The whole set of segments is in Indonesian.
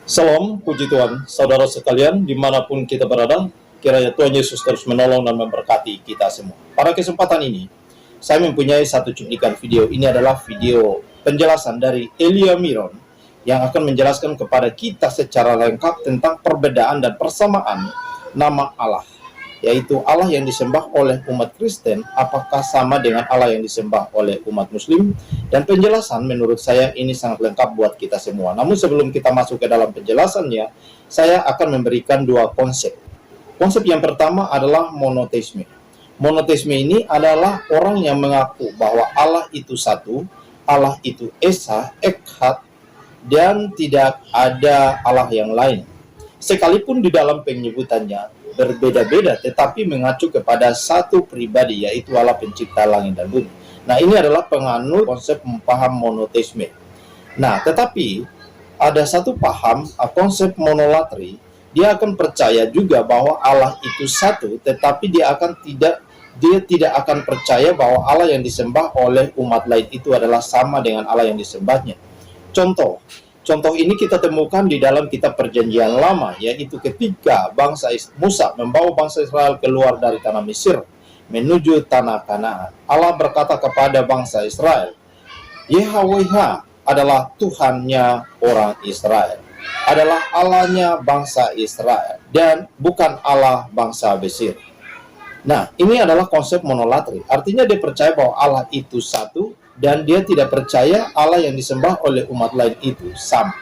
Salam, puji Tuhan, saudara sekalian, dimanapun kita berada, kiranya Tuhan Yesus terus menolong dan memberkati kita semua. Pada kesempatan ini, saya mempunyai satu cuplikan video. Ini adalah video penjelasan dari Elia Miron yang akan menjelaskan kepada kita secara lengkap tentang perbedaan dan persamaan nama Allah, yaitu Allah yang disembah oleh umat Kristen, apakah sama dengan Allah yang disembah oleh umat Muslim. Dan penjelasan menurut saya ini sangat lengkap buat kita semua. Namun sebelum kita masuk ke dalam penjelasannya, saya akan memberikan dua konsep. Konsep yang pertama adalah monoteisme. Monoteisme ini adalah orang yang mengaku bahwa Allah itu satu, Allah itu esa, echad, dan tidak ada Allah yang lain. Sekalipun di dalam penyebutannya berbeda-beda, tetapi mengacu kepada satu pribadi, yaitu Allah pencipta langit dan bumi. Nah, ini adalah penganut konsep paham monoteisme. Nah, tetapi ada satu paham, konsep monolatri. Dia akan percaya juga bahwa Allah itu satu, tetapi dia tidak akan percaya bahwa Allah yang disembah oleh umat lain itu adalah sama dengan Allah yang disembahnya. Contoh ini kita temukan di dalam kitab Perjanjian Lama, yaitu ketika Musa membawa bangsa Israel keluar dari tanah Mesir menuju tanah Kanaan. Allah berkata kepada bangsa Israel, Yahweh adalah Tuhannya orang Israel, adalah Allahnya bangsa Israel, dan bukan Allah bangsa Mesir. Nah, ini adalah konsep monolatri. Artinya dia percaya bahwa Allah itu satu, dan dia tidak percaya Allah yang disembah oleh umat lain itu sama.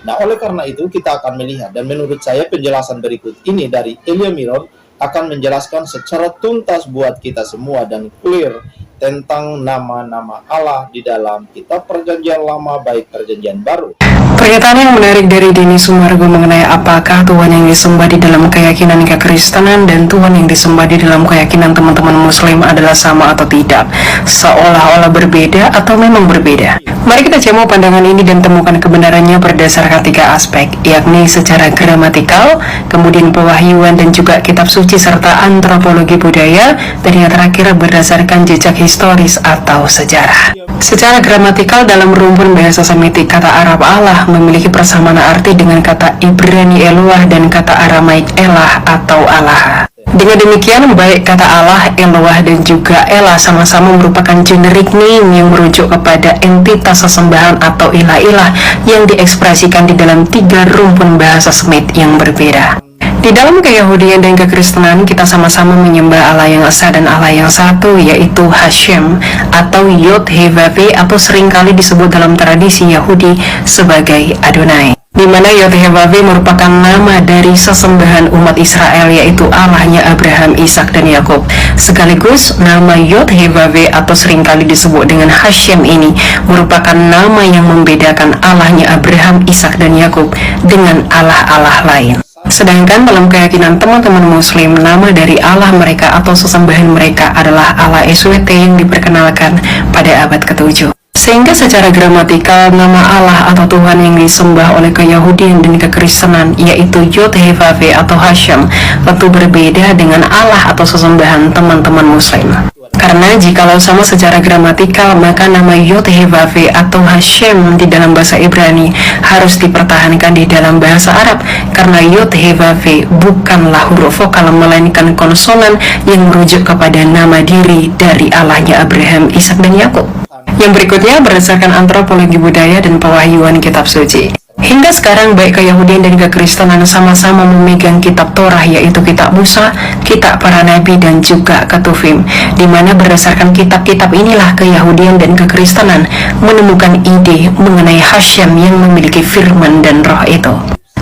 Nah, oleh karena itu kita akan melihat, dan menurut saya penjelasan berikut ini dari Elia Miron akan menjelaskan secara tuntas buat kita semua dan clear tentang nama-nama Allah di dalam kitab Perjanjian Lama baik Perjanjian Baru. Pernyataan yang menarik dari Denny Sumargo mengenai apakah Tuhan yang disembah di dalam keyakinan kekristenan dan Tuhan yang disembah di dalam keyakinan teman-teman Muslim adalah sama atau tidak, seolah-olah berbeda atau memang berbeda. Mari kita jamu pandangan ini dan temukan kebenarannya berdasarkan tiga aspek, yakni secara gramatikal, kemudian pewahyuan dan juga kitab suci serta antropologi budaya, dan yang terakhir berdasarkan jejak historis atau sejarah. Secara gramatikal, dalam rumpun bahasa Semitik, kata Arab Allah memiliki persamaan arti dengan kata Ibrani Eloah dan kata Aramaik Elah atau Allah. Dengan demikian, baik kata Allah, Eloah, dan juga Elah sama-sama merupakan generik name yang merujuk kepada entitas sesembahan atau ilah-ilah yang diekspresikan di dalam tiga rumpun bahasa Semit yang berbeda. Di dalam keyahudian dan kekristenan, kita sama-sama menyembah Allah yang esa dan Allah yang satu, yaitu Hashem atau Yod-Heh-Vav, atau seringkali disebut dalam tradisi Yahudi sebagai Adonai, di mana Yod-Heh-Vav merupakan nama dari sesembahan umat Israel, yaitu Allahnya Abraham, Ishak, dan Yakub. Sekaligus nama Yod-Heh-Vav atau seringkali disebut dengan Hashem ini merupakan nama yang membedakan Allahnya Abraham, Ishak, dan Yakub dengan Allah-Allah lain. Sedangkan dalam keyakinan teman-teman Muslim, nama dari Allah mereka atau sesembahan mereka adalah Allah SWT yang diperkenalkan pada abad ke-7. Sehingga secara gramatikal, nama Allah atau Tuhan yang disembah oleh keyahudian dan kekristenan, yaitu Yod-Heh-Vav atau Hashem, tentu berbeda dengan Allah atau sesembahan teman-teman Muslim. Karena jikalau sama secara gramatikal, maka nama Yod-Heh-Vav atau Hashem di dalam bahasa Ibrani harus dipertahankan di dalam bahasa Arab, karena Yod-Heh-Vav bukanlah huruf vokal melainkan konsonan yang merujuk kepada nama diri dari Allahnya Abraham, Ishak, dan Yakub. Yang berikutnya berdasarkan antropologi budaya dan pewahyuan kitab suci. Hingga sekarang baik keyahudian dan kekristenan sama-sama memegang kitab Torah, yaitu kitab Musa, kitab para nabi, dan juga Ketuvim, di mana berdasarkan kitab-kitab inilah keyahudian dan kekristenan menemukan ide mengenai Hashem yang memiliki firman dan roh itu.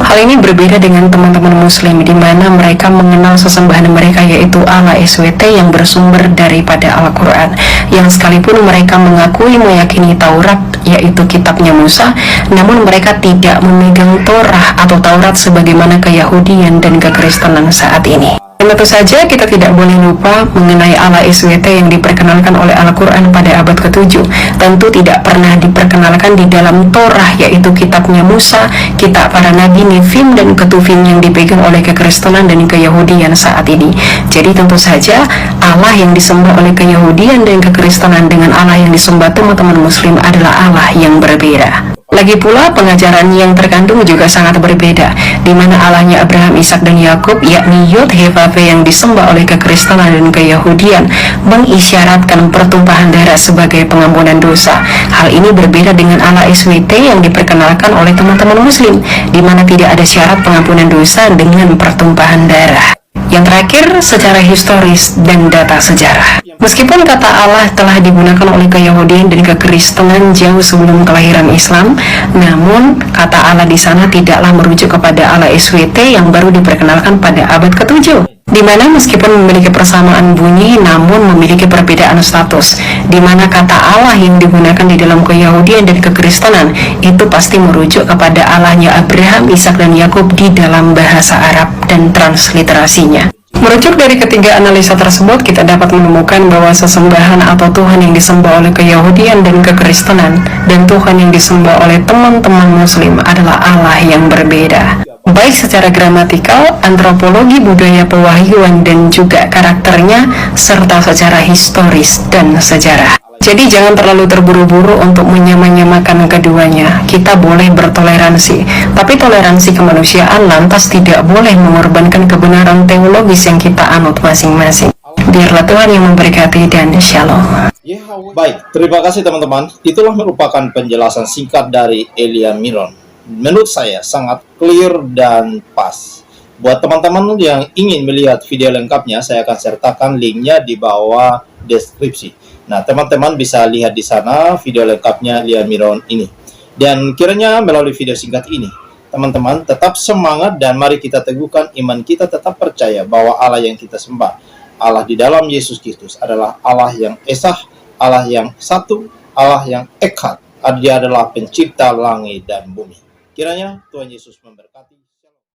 Hal ini berbeda dengan teman-teman Muslim, di mana mereka mengenal sesembahan mereka, yaitu Allah SWT yang bersumber daripada Al-Quran, yang sekalipun mereka meyakini Taurat, yaitu kitabnya Musa, namun mereka tidak memegang Torah atau Taurat sebagaimana keyahudian dan kekristenan saat ini. Dan tentu saja kita tidak boleh lupa mengenai Allah SWT yang diperkenalkan oleh Al-Quran pada abad ke-7. Tentu tidak pernah diperkenalkan di dalam Torah, yaitu kitabnya Musa, kitab para nabi, Nefim, dan Ketuvim yang dipegang oleh kekristenan dan keyahudian saat ini. Jadi tentu saja Allah yang disembah oleh keyahudian dan kekristenan dengan Allah yang disembah teman-teman Muslim adalah Allah yang berbeda. Lagi pula pengajaran yang terkandung juga sangat berbeda, di mana Allahnya Abraham, Ishak dan Yakub, yakni Yod-Heh-Vav yang disembah oleh kekristenan dan keyahudian, mengisyaratkan pertumpahan darah sebagai pengampunan dosa. Hal ini berbeda dengan Allah SWT yang diperkenalkan oleh teman-teman muslim, di mana tidak ada syarat pengampunan dosa dengan pertumpahan darah. Yang terakhir, secara historis dan data sejarah. Meskipun kata Allah telah digunakan oleh Keyahudian dan Kekristenan jauh sebelum kelahiran Islam, namun kata Allah di sana tidaklah merujuk kepada Allah SWT yang baru diperkenalkan pada abad ke-7. Di mana meskipun memiliki persamaan bunyi namun memiliki perbedaan status, di mana kata Allah yang digunakan di dalam Keyahudian dan Kekristenan itu pasti merujuk kepada Allahnya Abraham, Ishak dan Yakub di dalam bahasa Arab dan transliterasinya. Merujuk dari ketiga analisa tersebut, kita dapat menemukan bahwa sesembahan atau Tuhan yang disembah oleh Keyahudian dan Kekristenan dan Tuhan yang disembah oleh teman-teman muslim adalah Allah yang berbeda, baik secara gramatikal, antropologi, budaya, pewahyuan, dan juga karakternya, serta secara historis dan sejarah. Jadi jangan terlalu terburu-buru untuk menyamakan keduanya. Kita boleh bertoleransi, tapi toleransi kemanusiaan lantas tidak boleh mengorbankan kebenaran teologis yang kita anut masing-masing. Biarlah Tuhan yang memberkati dan shalom. Baik, terima kasih teman-teman. Itulah merupakan penjelasan singkat dari Elia Miron. Menurut saya sangat clear dan pas. Buat teman-teman yang ingin melihat video lengkapnya, saya akan sertakan linknya di bawah deskripsi. Nah, teman-teman bisa lihat di sana video lengkapnya Elia Miron ini. Dan kiranya melalui video singkat ini, teman-teman tetap semangat dan mari kita teguhkan iman kita, tetap percaya bahwa Allah yang kita sembah, Allah di dalam Yesus Kristus adalah Allah yang Esa, Allah yang satu, Allah yang Echad. Dia adalah pencipta langit dan bumi. Kiranya Tuhan Yesus memberkati.